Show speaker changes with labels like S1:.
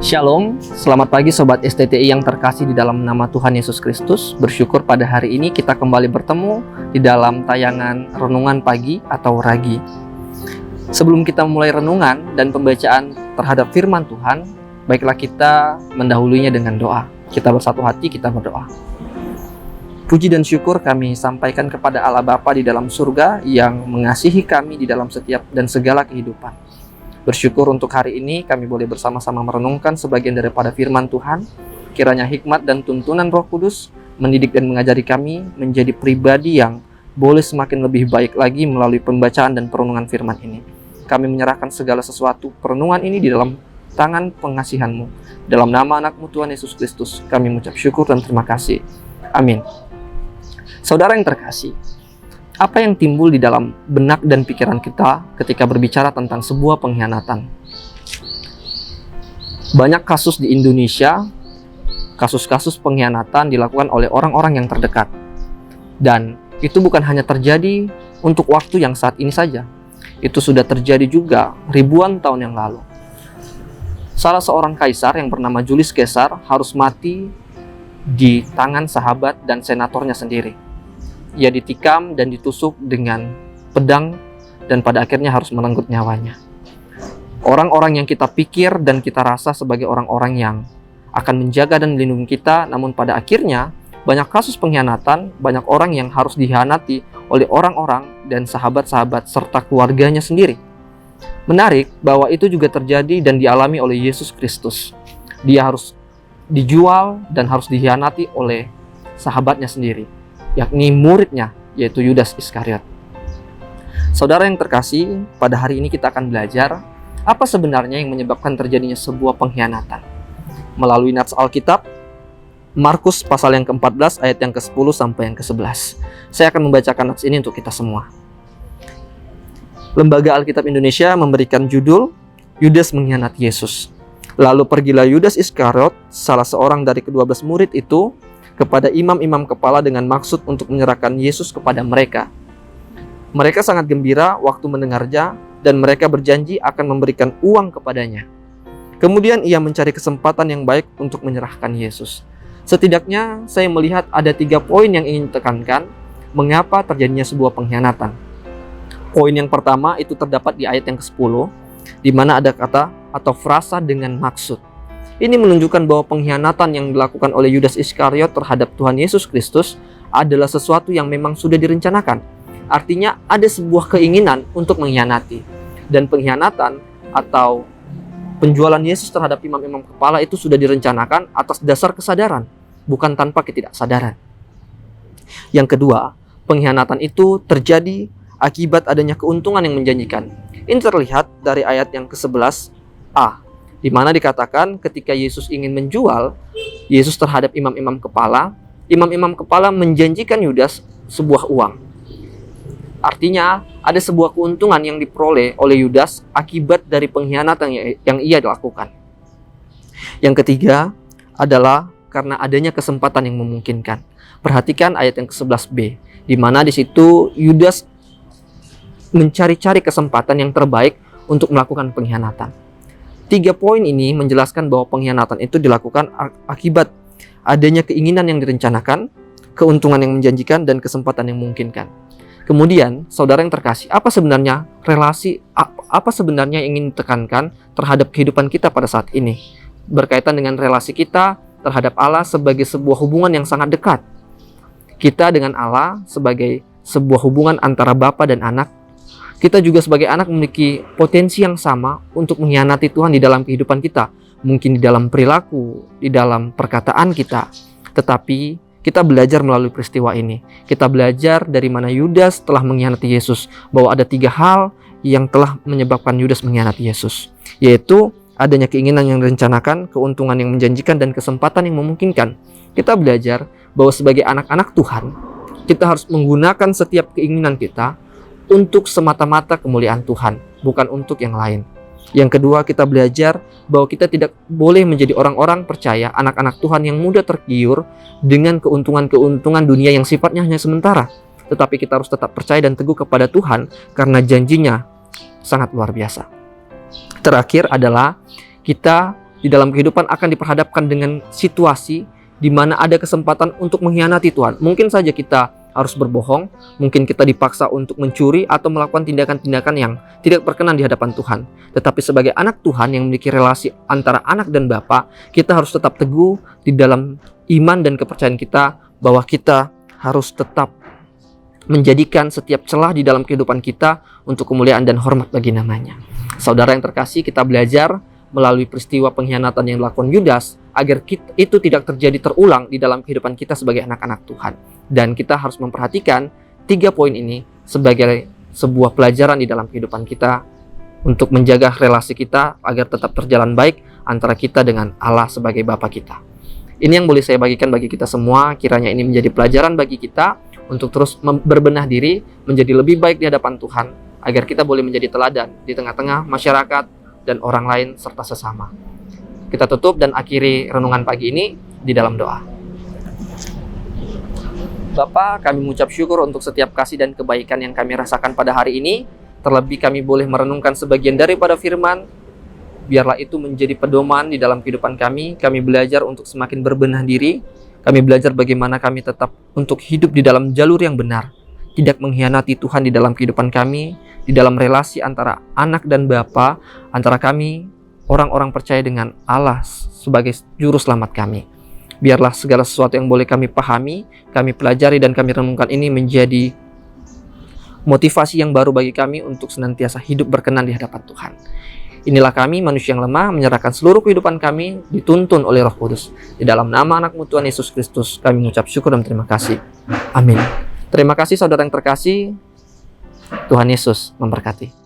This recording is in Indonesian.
S1: Shalom, selamat pagi Sobat STTI yang terkasih di dalam nama Tuhan Yesus Kristus. Bersyukur pada hari ini kita kembali bertemu di dalam tayangan Renungan Pagi atau Ragi. Sebelum kita mulai renungan dan pembacaan terhadap firman Tuhan, baiklah kita mendahulunya dengan doa. Kita bersatu hati, kita berdoa. Puji dan syukur kami sampaikan kepada Allah Bapa di dalam surga yang mengasihi kami di dalam setiap dan segala kehidupan. Bersyukur untuk hari ini kami boleh bersama-sama merenungkan sebagian daripada firman Tuhan. Kiranya hikmat dan tuntunan Roh Kudus mendidik dan mengajari kami menjadi pribadi yang boleh semakin lebih baik lagi melalui pembacaan dan perenungan firman ini. Kami menyerahkan segala sesuatu perenungan ini di dalam tangan pengasihan-Mu. Dalam nama anak-Mu Tuhan Yesus Kristus, kami mengucap syukur dan terima kasih. Amin. Saudara yang terkasih, apa yang timbul di dalam benak dan pikiran kita ketika berbicara tentang sebuah pengkhianatan? Banyak kasus di Indonesia, kasus-kasus pengkhianatan dilakukan oleh orang-orang yang terdekat. Dan itu bukan hanya terjadi untuk waktu yang saat ini saja. Itu sudah terjadi juga ribuan tahun yang lalu. Salah seorang kaisar yang bernama Julius Caesar harus mati di tangan sahabat dan senatornya sendiri. Ia ditikam dan ditusuk dengan pedang dan pada akhirnya harus merenggut nyawanya. Orang-orang yang kita pikir dan kita rasa sebagai orang-orang yang akan menjaga dan melindungi kita, namun pada akhirnya banyak kasus pengkhianatan, banyak orang yang harus dikhianati oleh orang-orang dan sahabat-sahabat serta keluarganya sendiri. Menarik bahwa itu juga terjadi dan dialami oleh Yesus Kristus. Dia harus dijual dan harus dikhianati oleh sahabatnya sendiri, yakni muridnya, yaitu Yudas Iskariot. Saudara yang terkasih, pada hari ini kita akan belajar apa sebenarnya yang menyebabkan terjadinya sebuah pengkhianatan. Melalui nats Alkitab, Markus pasal yang ke-14 ayat yang ke-10 sampai yang ke-11. Saya akan membacakan nats ini untuk kita semua. Lembaga Alkitab Indonesia memberikan judul Yudas mengkhianati Yesus. Lalu pergilah Yudas Iskariot, salah seorang dari ke-12 murid itu, kepada imam-imam kepala dengan maksud untuk menyerahkan Yesus kepada mereka. Mereka sangat gembira waktu mendengarnya dan mereka berjanji akan memberikan uang kepadanya. Kemudian ia mencari kesempatan yang baik untuk menyerahkan Yesus. Setidaknya saya melihat ada 3 poin yang ingin ditekankan mengapa terjadinya sebuah pengkhianatan. Poin yang pertama itu terdapat di ayat yang ke-10, di mana ada kata atau frasa dengan maksud. Ini menunjukkan bahwa pengkhianatan yang dilakukan oleh Yudas Iskariot terhadap Tuhan Yesus Kristus adalah sesuatu yang memang sudah direncanakan. Artinya ada sebuah keinginan untuk mengkhianati. Dan pengkhianatan atau penjualan Yesus terhadap imam-imam kepala itu sudah direncanakan atas dasar kesadaran, bukan tanpa ketidaksadaran. Yang kedua, pengkhianatan itu terjadi akibat adanya keuntungan yang menjanjikan. Ini terlihat dari ayat yang ke-11a. Di mana dikatakan ketika Yesus ingin menjual Yesus terhadap imam-imam kepala menjanjikan Yudas sebuah uang. Artinya ada sebuah keuntungan yang diperoleh oleh Yudas akibat dari pengkhianatan yang ia lakukan. Yang ketiga adalah karena adanya kesempatan yang memungkinkan. Perhatikan ayat yang ke-11b, di mana di situ Yudas mencari-cari kesempatan yang terbaik untuk melakukan pengkhianatan. 3 poin ini menjelaskan bahwa pengkhianatan itu dilakukan akibat adanya keinginan yang direncanakan, keuntungan yang menjanjikan, dan kesempatan yang memungkinkan. Kemudian, saudara yang terkasih, apa sebenarnya yang ingin ditekankan terhadap kehidupan kita pada saat ini? Berkaitan dengan relasi kita terhadap Allah sebagai sebuah hubungan yang sangat dekat. Kita dengan Allah sebagai sebuah hubungan antara Bapa dan anak. Kita juga sebagai anak memiliki potensi yang sama untuk mengkhianati Tuhan di dalam kehidupan kita. Mungkin di dalam perilaku, di dalam perkataan kita. Tetapi kita belajar melalui peristiwa ini. Kita belajar dari mana Yudas telah mengkhianati Yesus. Bahwa ada 3 hal yang telah menyebabkan Yudas mengkhianati Yesus. Yaitu adanya keinginan yang direncanakan, keuntungan yang menjanjikan, dan kesempatan yang memungkinkan. Kita belajar bahwa sebagai anak-anak Tuhan, kita harus menggunakan setiap keinginan kita untuk semata-mata kemuliaan Tuhan, bukan untuk yang lain. Yang kedua, kita belajar bahwa kita tidak boleh menjadi orang-orang percaya, anak-anak Tuhan yang mudah tergiur dengan keuntungan-keuntungan dunia yang sifatnya hanya sementara. Tetapi kita harus tetap percaya dan teguh kepada Tuhan karena janjinya sangat luar biasa. Terakhir adalah kita di dalam kehidupan akan diperhadapkan dengan situasi di mana ada kesempatan untuk mengkhianati Tuhan. Mungkin saja kita harus berbohong, mungkin kita dipaksa untuk mencuri atau melakukan tindakan-tindakan yang tidak berkenan di hadapan Tuhan. Tetapi sebagai anak Tuhan yang memiliki relasi antara anak dan Bapa, kita harus tetap teguh di dalam iman dan kepercayaan kita bahwa kita harus tetap menjadikan setiap celah di dalam kehidupan kita untuk kemuliaan dan hormat bagi namanya. Saudara yang terkasih, kita belajar melalui peristiwa pengkhianatan yang dilakukan Yudas agar itu tidak terjadi terulang di dalam kehidupan kita sebagai anak-anak Tuhan. Dan kita harus memperhatikan 3 poin ini sebagai sebuah pelajaran di dalam kehidupan kita untuk menjaga relasi kita agar tetap terjalan baik antara kita dengan Allah sebagai Bapa kita. Ini yang boleh saya bagikan bagi kita semua. Kiranya ini menjadi pelajaran bagi kita untuk terus berbenah diri menjadi lebih baik di hadapan Tuhan, agar kita boleh menjadi teladan di tengah-tengah masyarakat dan orang lain serta sesama. Kita tutup dan akhiri renungan pagi ini di dalam doa. Bapa, kami mengucap syukur untuk setiap kasih dan kebaikan yang kami rasakan pada hari ini. Terlebih kami boleh merenungkan sebagian daripada firman. Biarlah itu menjadi pedoman di dalam kehidupan kami. Kami belajar untuk semakin berbenah diri. Kami belajar bagaimana kami tetap untuk hidup di dalam jalur yang benar. Tidak mengkhianati Tuhan di dalam kehidupan kami. Di dalam relasi antara anak dan Bapa, antara kami, orang-orang percaya dengan Allah sebagai juru selamat kami. Biarlah segala sesuatu yang boleh kami pahami, kami pelajari dan kami renungkan ini menjadi motivasi yang baru bagi kami untuk senantiasa hidup berkenan di hadapan Tuhan. Inilah kami, manusia yang lemah, menyerahkan seluruh kehidupan kami, dituntun oleh Roh Kudus. Di dalam nama anak-Mu Tuhan Yesus Kristus, kami mengucap syukur dan terima kasih. Amin. Terima kasih saudara yang terkasih. Tuhan Yesus memberkati.